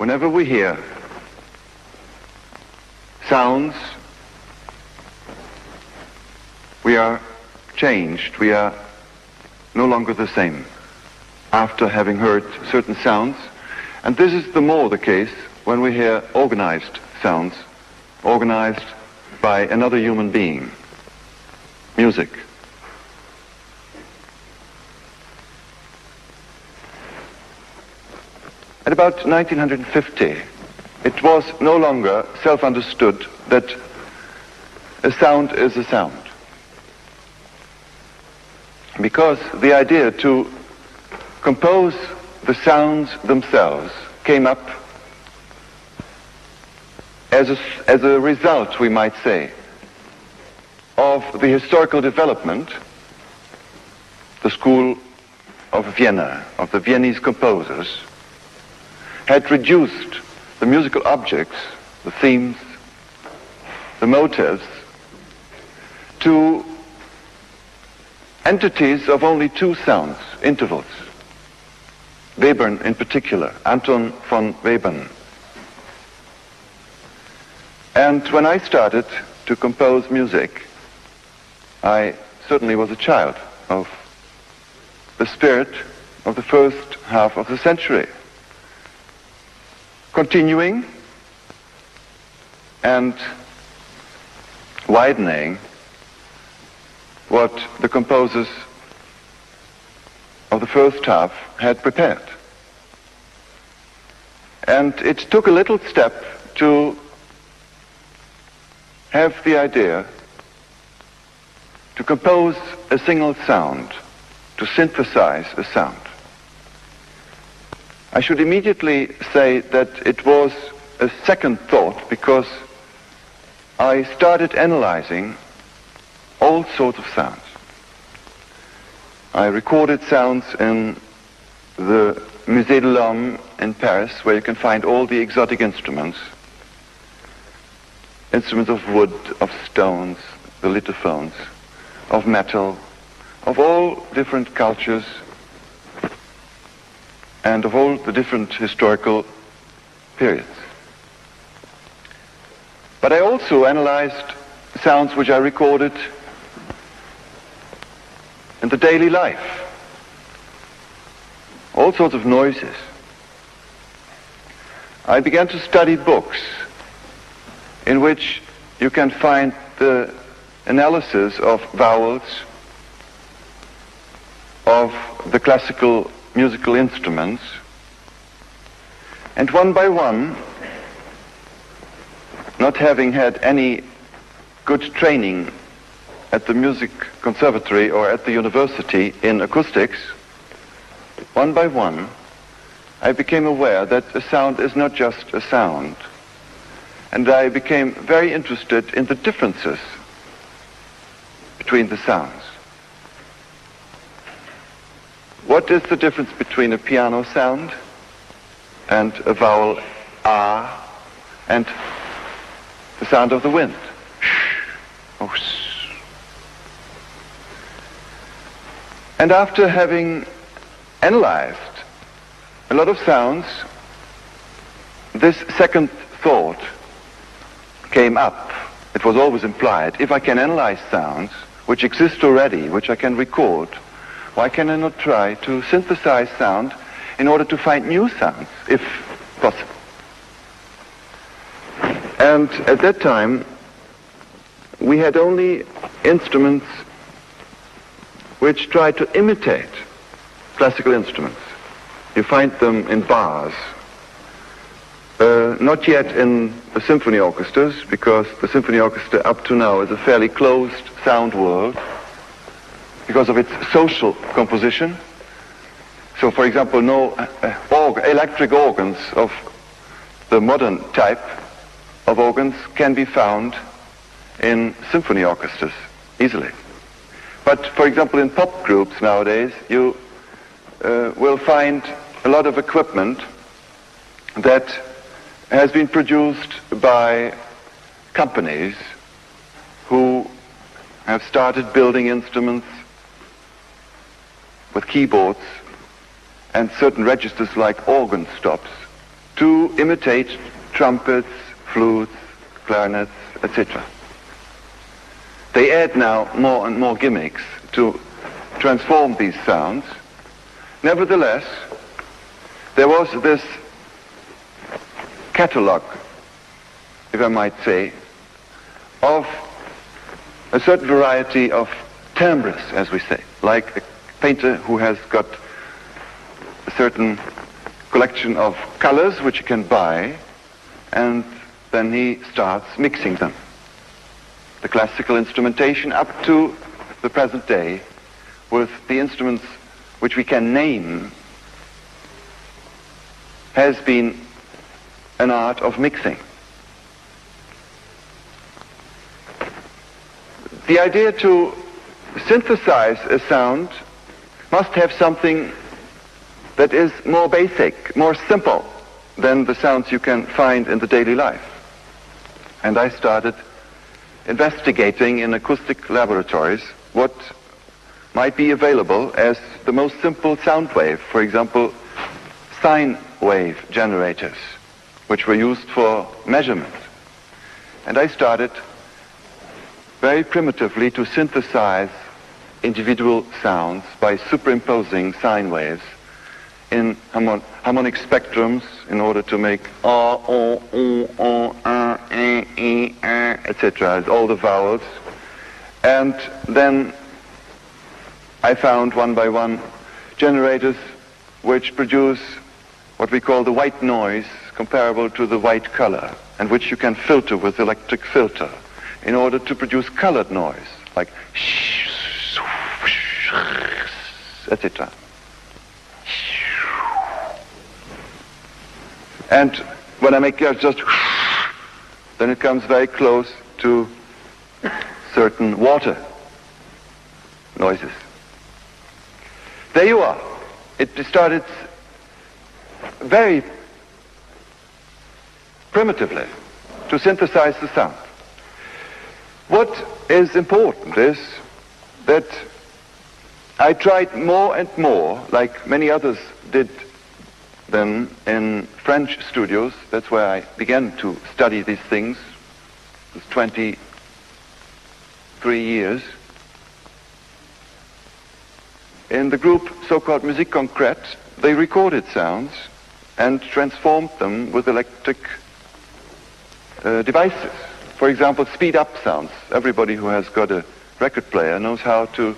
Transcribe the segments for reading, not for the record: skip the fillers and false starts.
Whenever we hear sounds, we are changed. We are no longer the same after having heard certain sounds. And this is the more the case when we hear organized sounds, organized by another human being, music. At about 1950, it was no longer self-understood that a sound is a sound. Because the idea to compose the sounds themselves came up as a result, we might say, of the historical development, the school of Vienna, of the Viennese composers, had reduced the musical objects, the themes, the motives, to entities of only two sounds, intervals. Webern in particular, Anton von Webern. And when I started to compose music, I certainly was a child of the spirit of the first half of the century, continuing and widening what the composers of the first half had prepared. And it took a little step to have the idea to compose a single sound, to synthesize a sound. I should immediately say that it was a second thought because I started analyzing all sorts of sounds. I recorded sounds in the Musée de l'Homme in Paris, where you can find all the exotic instruments. Instruments of wood, of stones, the lithophones, of metal, of all different cultures, and of all the different historical periods. But I also analyzed sounds which I recorded in the daily life. All sorts of noises. I began to study books in which you can find the analysis of vowels, of the classical musical instruments, and one by one, not having had any good training at the music conservatory or at the university in acoustics, one by one, I became aware that a sound is not just a sound. And I became very interested in the differences between the sounds. What is the difference between a piano sound and a vowel ah and the sound of the wind? Oh. And after having analyzed a lot of sounds, this second thought came up. It was always implied. If I can analyze sounds which exist already, which I can record, why can I not try to synthesize sound in order to find new sounds, if possible? And at that time, we had only instruments which tried to imitate classical instruments. You find them in bars. Not yet in the symphony orchestras, because the symphony orchestra up to now is a fairly closed sound world because of its social composition. So, for example, no electric organs of the modern type of organs can be found in symphony orchestras easily. But, for example, in pop groups nowadays, you will find a lot of equipment that has been produced by companies who have started building instruments with keyboards and certain registers like organ stops to imitate trumpets, flutes, clarinets, etc. They add now more and more gimmicks to transform these sounds. Nevertheless, there was this catalog, if I might say, of a certain variety of timbres, as we say, like a painter who has got a certain collection of colors which he can buy, and then he starts mixing them. The classical instrumentation up to the present day, with the instruments which we can name, has been an art of mixing. The idea to synthesize a sound must have something that is more basic, more simple than the sounds you can find in the daily life. And I started investigating in acoustic laboratories what might be available as the most simple sound wave, for example, sine wave generators, which were used for measurement. And I started very primitively to synthesize individual sounds by superimposing sine waves in harmonic spectrums in order to make etc., all the vowels. And then I found one by one generators which produce what we call the white noise, comparable to the white color, and which you can filter with electric filter in order to produce colored noise, like etc. And when I make just, then it comes very close to certain water noises. There you are. It started very primitively to synthesize the sound. What is important is that I tried more and more, like many others did then in French studios. That's where I began to study these things. It was 23 years. In the group so-called Musique Concrète, they recorded sounds and transformed them with electric devices. For example, speed-up sounds. Everybody who has got a record player knows how to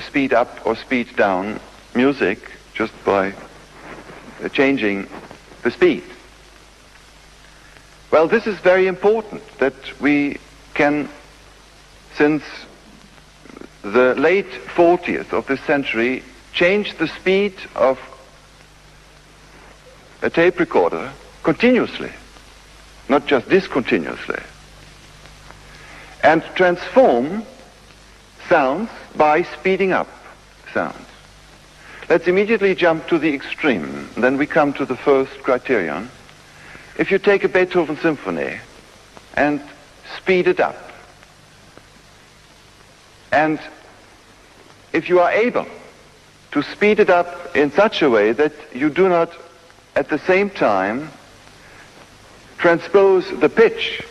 speed up or speed down music just by changing the speed. Well, this is very important, that we can, since the late 40th of this century, change the speed of a tape recorder continuously, not just discontinuously, and transform sounds by speeding up sounds. Let's immediately jump to the extreme. Then we come to the first criterion. If you take a Beethoven symphony and speed it up, and if you are able to speed it up in such a way that you do not at the same time transpose the pitch,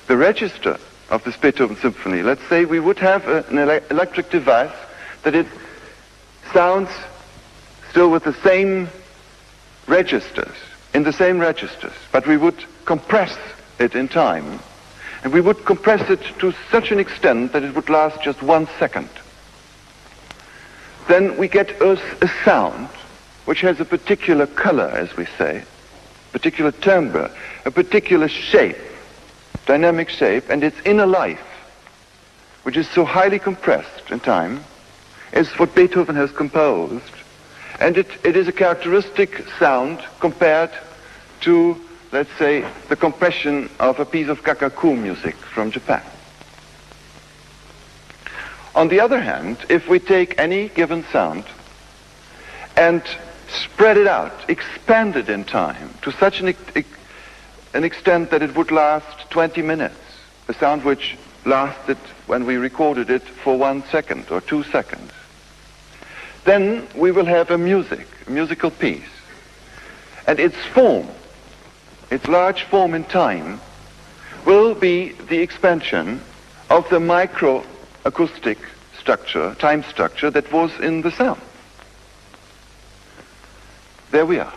the register of this Beethoven symphony. Let's say we would have an electric device that it sounds still with the same registers, in the same registers, but we would compress it in time. And we would compress it to such an extent that it would last just 1 second. Then we get a sound which has a particular color, as we say, particular timbre, a particular shape, dynamic shape, and its inner life, which is so highly compressed in time, is what Beethoven has composed. And it is a characteristic sound compared to, let's say, the compression of a piece of kakaku music from Japan. On the other hand, if we take any given sound and spread it out, expand it in time to such an extent that it would last 20 minutes, a sound which lasted, when we recorded it, for 1 second or 2 seconds, then we will have a musical piece. And its form its large form in time, will be the expansion of the microacoustic structure, time structure, that was in the sound. There we are.